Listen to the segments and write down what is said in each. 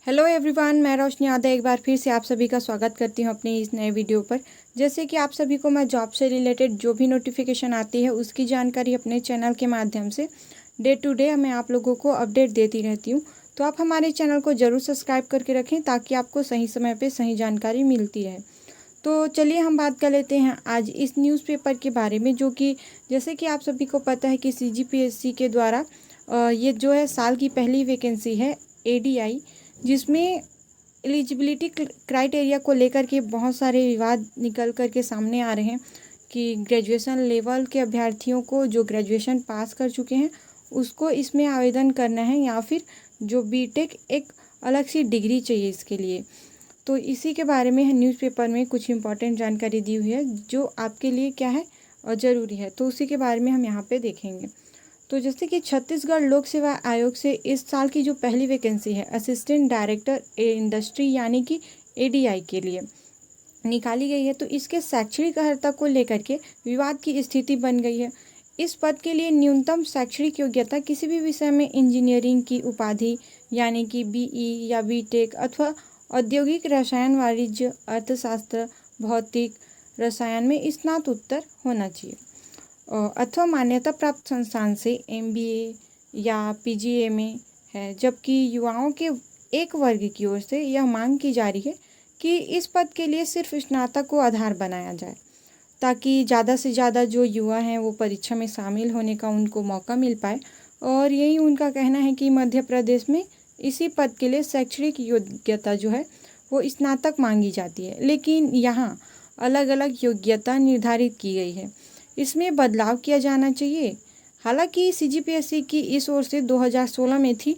Hello everyone, मैं रोशनी यादव एक बार फिर से आप सभी का स्वागत करती हूं अपनी इस नए वीडियो पर। जैसे कि आप सभी को मैं जॉब से रिलेटेड जो भी नोटिफिकेशन आती है उसकी जानकारी अपने चैनल के माध्यम से डे टू डे मैं आप लोगों को अपडेट देती रहती हूं। तो आप हमारे चैनल को ज़रूर सब्सक्राइब करके रखें ताकि आपको सही समय पर सही जानकारी मिलती रहे। तो चलिए हम बात कर लेते हैं आज इस न्यूज़पेपर के बारे में, जो कि जैसे कि आप सभी को पता है कि CGPSC के द्वारा ये जो है साल की पहली वैकेंसी है ADI, जिसमें एलिजिबिलिटी क्राइटेरिया को लेकर के बहुत सारे विवाद निकल कर के सामने आ रहे हैं कि ग्रेजुएशन लेवल के अभ्यर्थियों को जो ग्रेजुएशन पास कर चुके हैं उसको इसमें आवेदन करना है, या फिर जो बीटेक एक अलग सी डिग्री चाहिए इसके लिए। तो इसी के बारे में न्यूज़पेपर में कुछ इम्पॉर्टेंट जानकारी दी हुई है जो आपके लिए क्या है और ज़रूरी है, तो उसी के बारे में हम यहाँ पे देखेंगे। तो जैसे कि छत्तीसगढ़ लोक सेवा आयोग से इस साल की जो पहली वैकेंसी है असिस्टेंट डायरेक्टर इंडस्ट्री यानी कि ADI के लिए निकाली गई है, तो इसके शैक्षणिक अर्हता को लेकर के विवाद की स्थिति बन गई है। इस पद के लिए न्यूनतम शैक्षणिक योग्यता किसी भी विषय में इंजीनियरिंग की उपाधि यानी कि BE या BTech अथवा औद्योगिक रसायन वाणिज्य अर्थशास्त्र भौतिक रसायन में स्नातकोत्तर होना चाहिए अथवा मान्यता प्राप्त संस्थान से MBA या PGMA है। जबकि युवाओं के एक वर्ग की ओर से यह मांग की जा रही है कि इस पद के लिए सिर्फ स्नातक को आधार बनाया जाए ताकि ज़्यादा से ज़्यादा जो युवा हैं वो परीक्षा में शामिल होने का उनको मौका मिल पाए। और यही उनका कहना है कि मध्य प्रदेश में इसी पद के लिए शैक्षणिक योग्यता जो है वो स्नातक मांगी जाती है, लेकिन यहाँ अलग अलग योग्यता निर्धारित की गई है। इसमें बदलाव किया जाना चाहिए। हालांकि CGPSC की इस ओर से 2016 में थी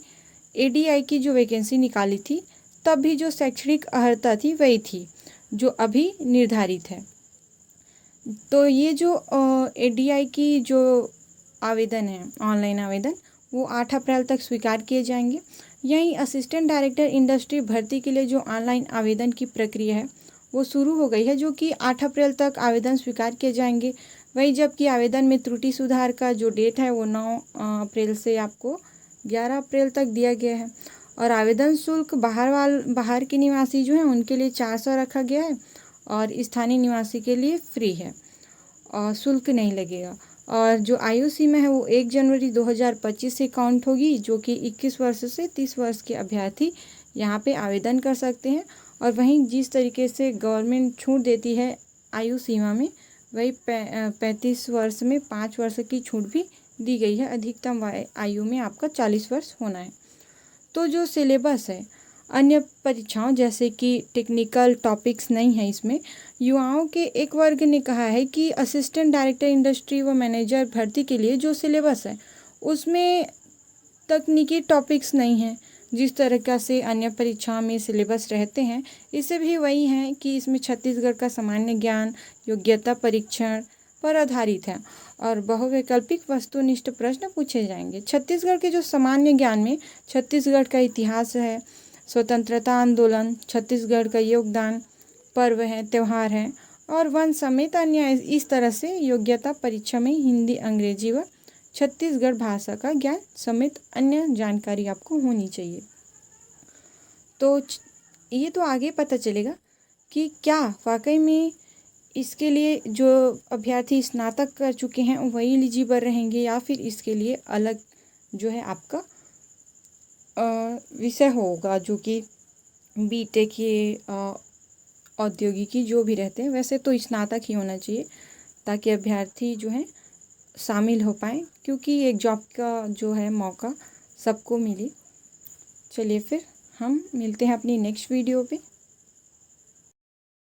ADI की जो वैकेंसी निकाली थी, तब भी जो शैक्षणिक अर्हता थी वही थी जो अभी निर्धारित है। तो ये जो ADI की जो आवेदन है ऑनलाइन आवेदन वो 8 अप्रैल तक स्वीकार किए जाएंगे। यहीं असिस्टेंट डायरेक्टर इंडस्ट्री भर्ती के लिए जो ऑनलाइन आवेदन की प्रक्रिया है वो शुरू हो गई है, जो कि 8 अप्रैल तक आवेदन स्वीकार किए जाएंगे। वहीं जबकि आवेदन में त्रुटि सुधार का जो डेट है वो 9 अप्रैल से आपको 11 अप्रैल तक दिया गया है। और आवेदन शुल्क बाहर के निवासी जो हैं उनके लिए 400 रखा गया है और स्थानीय निवासी के लिए फ्री है और शुल्क नहीं लगेगा। और जो आयु सीमा है वो 1 जनवरी 2025 से काउंट होगी, जो कि 21 वर्ष से 30 वर्ष के अभ्यर्थी यहाँ पे आवेदन कर सकते हैं। और वहीं जिस तरीके से गवर्नमेंट छूट देती है आयु सीमा में, वही 35 वर्ष में 5 वर्ष की छूट भी दी गई है। अधिकतम आयु में आपका 40 वर्ष होना है। तो जो सिलेबस है अन्य परीक्षाओं जैसे कि टेक्निकल टॉपिक्स नहीं है इसमें। युवाओं के एक वर्ग ने कहा है कि असिस्टेंट डायरेक्टर इंडस्ट्री व मैनेजर भर्ती के लिए जो सिलेबस है उसमें तकनीकी टॉपिक्स नहीं है। जिस तरह से अन्य परीक्षाओं में सिलेबस रहते हैं, इससे भी वही है कि इसमें छत्तीसगढ़ का सामान्य ज्ञान योग्यता परीक्षण पर आधारित है और बहुवैकल्पिक वस्तुनिष्ठ प्रश्न पूछे जाएंगे। छत्तीसगढ़ के जो सामान्य ज्ञान में छत्तीसगढ़ का इतिहास है, स्वतंत्रता आंदोलन, छत्तीसगढ़ का योगदान, पर्व है, त्यौहार है और वन समेत अन्य इस तरह से योग्यता परीक्षा में हिंदी, अंग्रेजी व छत्तीसगढ़ भाषा का ज्ञान समेत अन्य जानकारी आपको होनी चाहिए। तो ये तो आगे पता चलेगा कि क्या वाकई में इसके लिए जो अभ्यर्थी स्नातक कर चुके हैं वही एलिजिबल रहेंगे या फिर इसके लिए अलग जो है आपका विषय होगा, जो कि BTech ये औद्योगिकी जो भी रहते हैं। वैसे तो स्नातक ही होना चाहिए ताकि अभ्यर्थी जो है शामिल हो पाए, क्योंकि एक जॉब का जो है मौका सबको मिले। चलिए फिर हम मिलते हैं अपनी नेक्स्ट वीडियो पे।